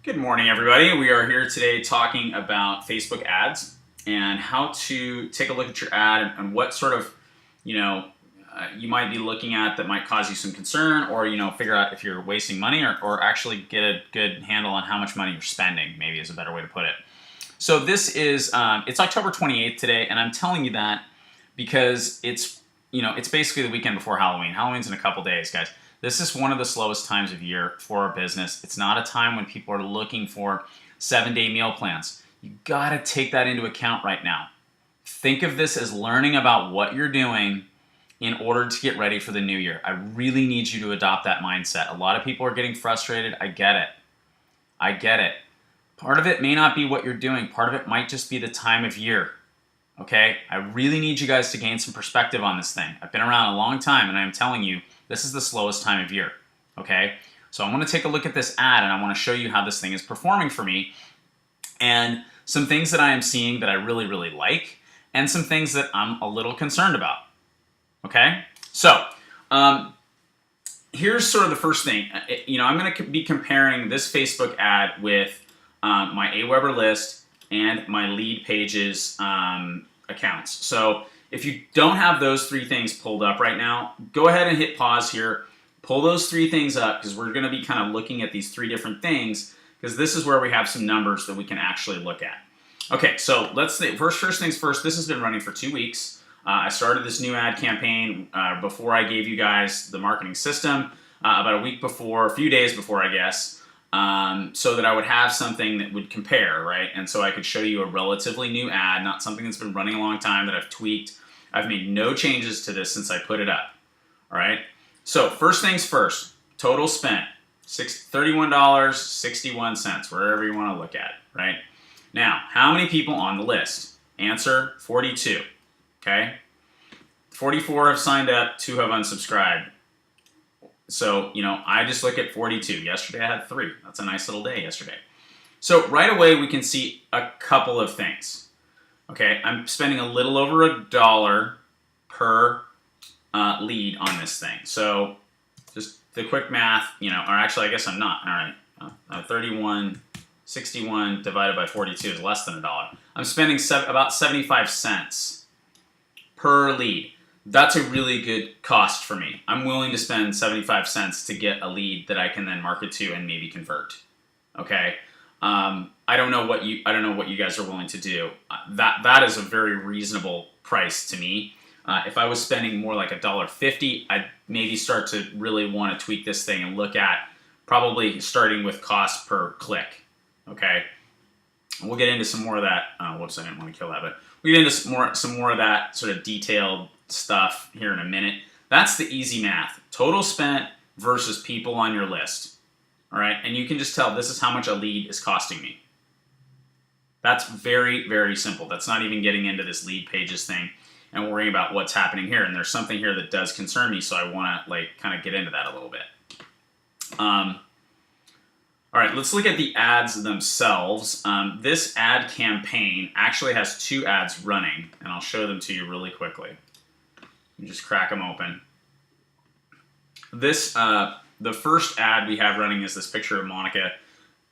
Good morning, everybody. We are here today talking about Facebook ads and how to take a look at your ad and what sort of, you might be looking at that might cause you some concern, or figure out if you're wasting money, or actually get a good handle on how much money you're spending. Maybe is a better way to put it. So this is it's October 28th today, and I'm telling you that because it's basically the weekend before Halloween. Halloween's in a couple days, guys. This is one of the slowest times of year for our business. It's not a time when people are looking for 7-day meal plans. You gotta take that into account right now. Think of this as learning about what you're doing in order to get ready for the new year. I really need you to adopt that mindset. A lot of people are getting frustrated. I get it. I get it. Part of it may not be what you're doing. Part of it might just be the time of year. Okay? I really need you guys to gain some perspective on this thing. I've been around a long time, and I'm telling you, this is the slowest time of year, okay? So I'm gonna take a look at this ad, and I wanna show you how this thing is performing for me, and some things that I am seeing that I really, really like, and some things that I'm a little concerned about, okay? So, here's sort of the first thing. I'm gonna be comparing this Facebook ad with my Aweber list and my Lead Pages accounts. So, if you don't have those three things pulled up right now, go ahead and hit pause here. Pull those three things up because we're going to be kind of looking at these three different things because this is where we have some numbers that we can actually look at. Okay, so let's see. First things first, this has been running for 2 weeks. I started this new ad campaign before I gave you guys the marketing system, about a week before, a few days before, I guess. So that I would have something that would compare, right? And so I could show you a relatively new ad, not something that's been running a long time that I've tweaked. I've made no changes to this since I put it up, all right? So first things first, total spent, $31.61, wherever you want to look at it, right? Now, how many people on the list? Answer, 42, okay? 44 have signed up, 2 have unsubscribed. So, I just look at 42. Yesterday I had 3. That's a nice little day yesterday. So right away we can see a couple of things. Okay, I'm spending a little over $1 per lead on this thing. So just the quick math, or actually I guess I'm not. All right, 31.61 divided by 42 is less than $1. I'm spending about 75 cents per lead. That's a really good cost for me. I'm willing to spend 75 cents to get a lead that I can then market to and maybe convert. Okay, I don't know what you guys are willing to do. That is a very reasonable price to me. If I was spending more like $1.50, I'd maybe start to really want to tweak this thing and look at probably starting with cost per click. Okay, we'll get into some more of that. Whoops, I didn't want to kill that, but we'll get into some more of that sort of detailed stuff here in a minute. That's the easy math. Total spent versus people on your list. All right, and you can just tell this is how much a lead is costing me. That's very, very simple. That's not even getting into this Lead Pages thing and worrying about what's happening here. And there's something here that does concern me, so I want to kind of get into that a little bit. All right, let's look at the ads themselves. This ad campaign actually has 2 ads running, and I'll show them to you really quickly. You just crack them open. This, the first ad we have running is this picture of Monica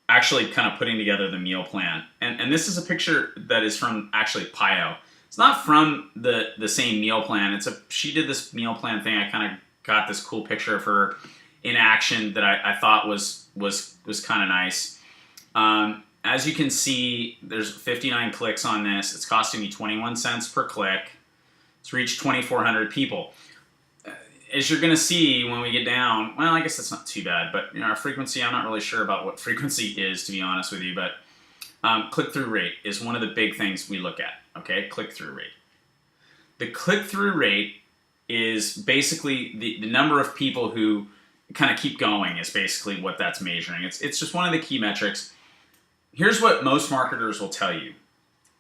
actually kind of putting together the meal plan. And this is a picture that is from actually Pio. It's not from the same meal plan. She did this meal plan thing. I kind of got this cool picture of her in action that I thought was kind of nice. As you can see, there's 59 clicks on this. It's costing me 21 cents per click. It's reached 2,400 people. As you're going to see when we get down, well, I guess that's not too bad, but our frequency, I'm not really sure about what frequency is, to be honest with you, but click-through rate is one of the big things we look at, okay? Click-through rate. The click-through rate is basically the number of people who kind of keep going is basically what that's measuring. It's just one of the key metrics. Here's what most marketers will tell you.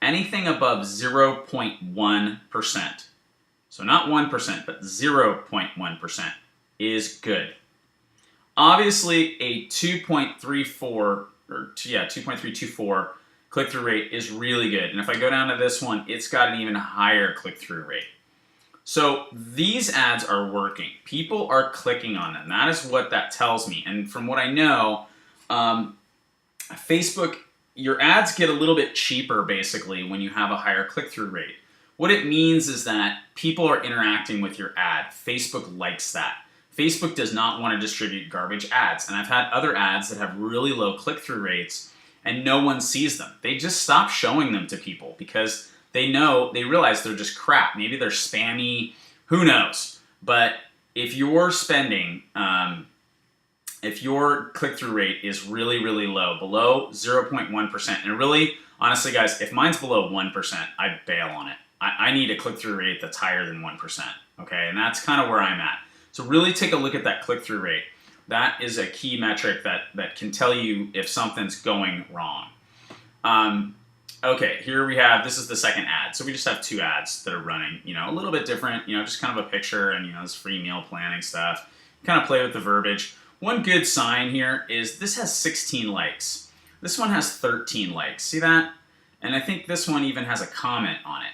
Anything above 0.1%, so not 1%, but 0.1% is good. Obviously, a 2.324 click-through rate is really good. And if I go down to this one, it's got an even higher click-through rate. So these ads are working. People are clicking on them. That is what that tells me. And from what I know, Facebook, your ads get a little bit cheaper basically when you have a higher click-through rate. What it means is that people are interacting with your ad. Facebook likes that. Facebook does not want to distribute garbage ads. And I've had other ads that have really low click-through rates and no one sees them. They just stop showing them to people because they realize they're just crap. Maybe they're spammy, who knows? But if you're spending, if your click-through rate is really, really low, below 0.1%, and really, honestly guys, if mine's below 1%, I bail on it. I need a click-through rate that's higher than 1%, okay? And that's kind of where I'm at. So really take a look at that click-through rate. That is a key metric that can tell you if something's going wrong. Okay, here we have, this is the second ad. So we just have 2 ads that are running, a little bit different, just kind of a picture and, this free meal planning stuff. Kind of play with the verbiage. One good sign here is this has 16 likes. This one has 13 likes. See that? And I think this one even has a comment on it.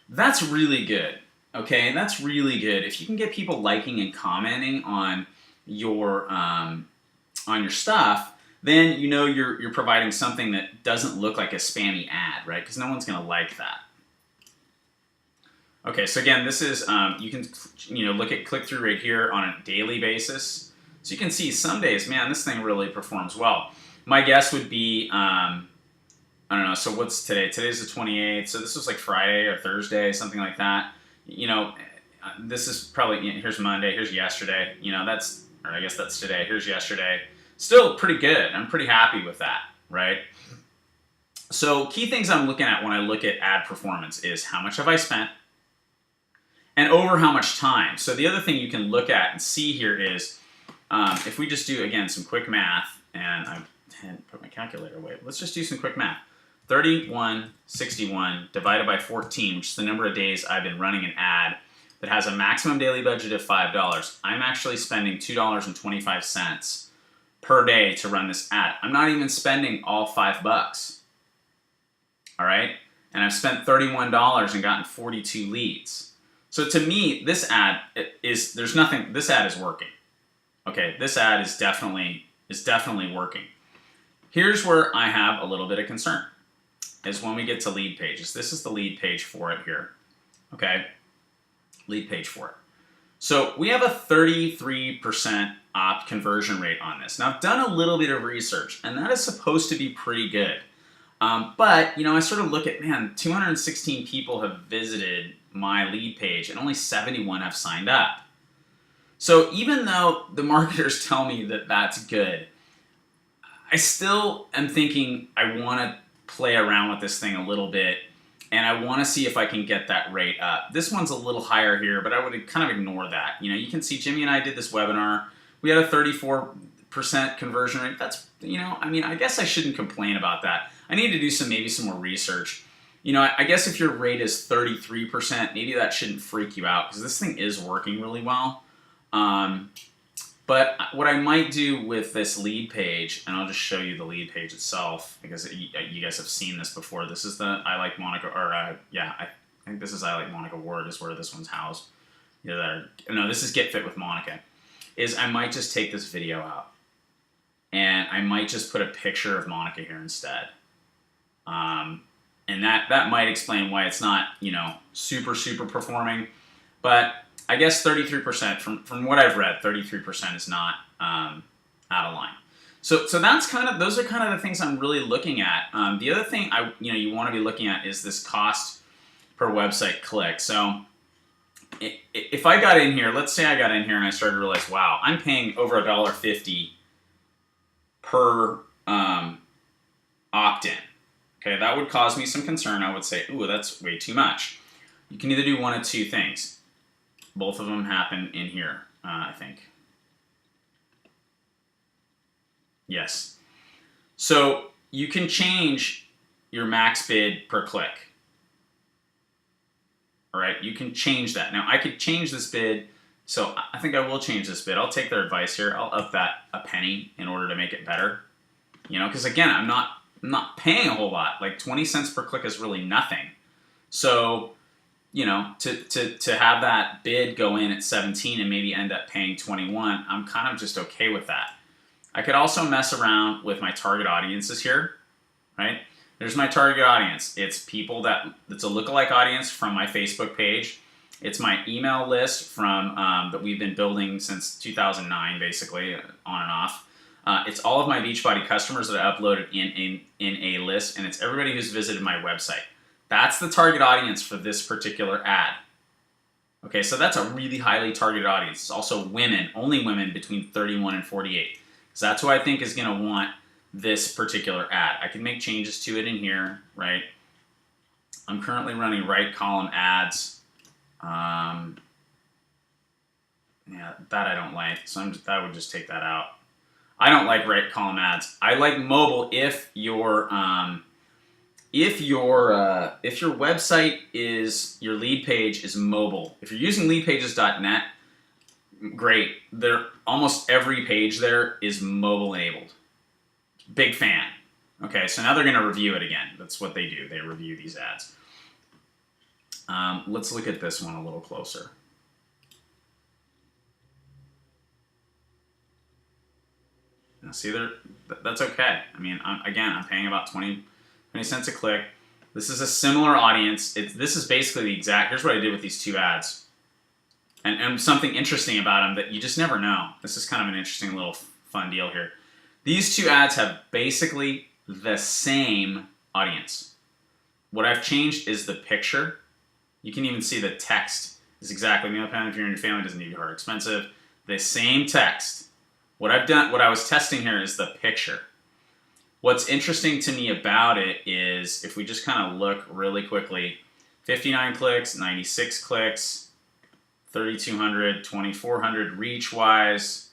That's really good. Okay, that's really good. If you can get people liking and commenting on your stuff, then you're providing something that doesn't look like a spammy ad, right? Because no one's going to like that. Okay, so again, this is you can look at click-through rate here on a daily basis. So you can see some days, man, this thing really performs well. My guess would be I don't know. So what's today? Today's the 28th. So this was like Friday or Thursday, something like that. This is probably, here's Monday, here's yesterday. Or I guess that's today. Here's yesterday. Still pretty good. I'm pretty happy with that, right? So key things I'm looking at when I look at ad performance is how much have I spent and over how much time. So the other thing you can look at and see here is if we just do, again, some quick math, and I hadn't put my calculator away. Let's just do some quick math. 3161 divided by 14, which is the number of days I've been running an ad that has a maximum daily budget of $5. I'm actually spending $2.25 per day to run this ad. I'm not even spending all $5. All right? And I've spent $31 and gotten 42 leads. So to me, this ad this ad is working. Okay, this ad is definitely working. Here's where I have a little bit of concern, is when we get to lead pages. This is the lead page for it here, okay? Lead page for it. So we have a 33% opt conversion rate on this. Now I've done a little bit of research, and that is supposed to be pretty good. But, I sort of look at, man, 216 people have visited my lead page, and only 71 have signed up. So even though the marketers tell me that that's good, I still am thinking I want to play around with this thing a little bit, and I want to see if I can get that rate up. This one's a little higher here, but I would kind of ignore that. You can see Jimmy and I did this webinar. We had a 34% conversion rate. That's, I guess I shouldn't complain about that. I need to do maybe some more research. I guess if your rate is 33%, maybe that shouldn't freak you out, because this thing is working really well. But what I might do with this lead page, and I'll just show you the lead page itself, because you guys have seen this before. This is the I Like Monica, or I think this is I Like Monica Ward is where this one's housed. No, this is Get Fit with Monica. Is I might just take this video out, and I might just put a picture of Monica here instead. And that might explain why it's not, super performing. But I guess 33%, from what I've read, 33% is not out of line. So that's those are kind of the things I'm really looking at. The other thing you want to be looking at is this cost per website click. So if I got in here, let's say I got in here and I started to realize, wow, I'm paying over $1.50 per opt-in. Okay, that would cause me some concern. I would say, ooh, that's way too much. You can either do one of two things. Both of them happen in here, I think. Yes. So you can change your max bid per click. All right, you can change that. Now, I could change this bid, so I think I will change this bid. I'll take their advice here. I'll up that a penny in order to make it better. Because again, I'm not paying a whole lot. Like 20 cents per click is really nothing. So, to have that bid go in at 17 and maybe end up paying 21, I'm kind of just okay with that. I could also mess around with my target audiences here, right? There's my target audience. It's people that's a lookalike audience from my Facebook page. It's my email list from that we've been building since 2009, basically, on and off. It's all of my Beachbody customers that I uploaded in a list, and it's everybody who's visited my website. That's the target audience for this particular ad. Okay, so that's a really highly targeted audience. It's also women, only women between 31 and 48. So that's who I think is going to want this particular ad. I can make changes to it in here, right? I'm currently running right column ads. Yeah, that I don't like, so I would just take that out. I don't like right column ads. I like mobile if your website is, your lead page is mobile. If you're using leadpages.net, great. Almost every page there is mobile enabled. Big fan. Okay, so now they're going to review it again. That's what they do. They review these ads. Let's look at this one a little closer. Now, see, that's okay. I mean, I'm paying about 20 cents a click. This is a similar audience. This is basically the exact, here's what I did with these two ads. And something interesting about them that you just never know. This is kind of an interesting little fun deal here. These two ads have basically the same audience. What I've changed is the picture. You can even see the text is exactly meal plan if you're in your family, doesn't need to be hard or expensive. The same text. What I was testing here is the picture. What's interesting to me about it is, if we just kind of look really quickly, 59 clicks, 96 clicks, 3,200, 2,400 reach-wise.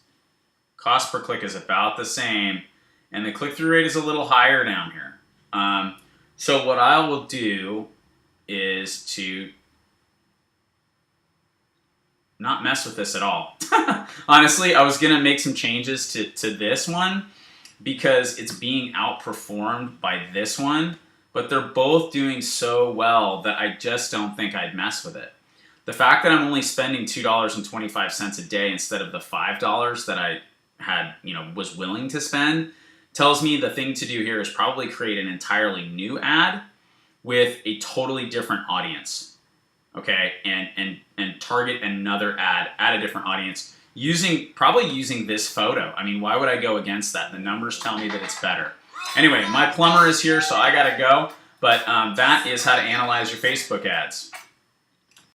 Cost per click is about the same, and the click-through rate is a little higher down here. So what I will do is to not mess with this at all. Honestly, I was going to make some changes to this one because it's being outperformed by this one, but they're both doing so well that I just don't think I'd mess with it. The fact that I'm only spending $2.25 a day instead of the $5 that I was willing to spend tells me the thing to do here is probably create an entirely new ad with a totally different audience. Okay, and target another ad at a different audience probably using this photo. I mean, why would I go against that? The numbers tell me that it's better. Anyway, my plumber is here, so I gotta go. But that is how to analyze your Facebook ads.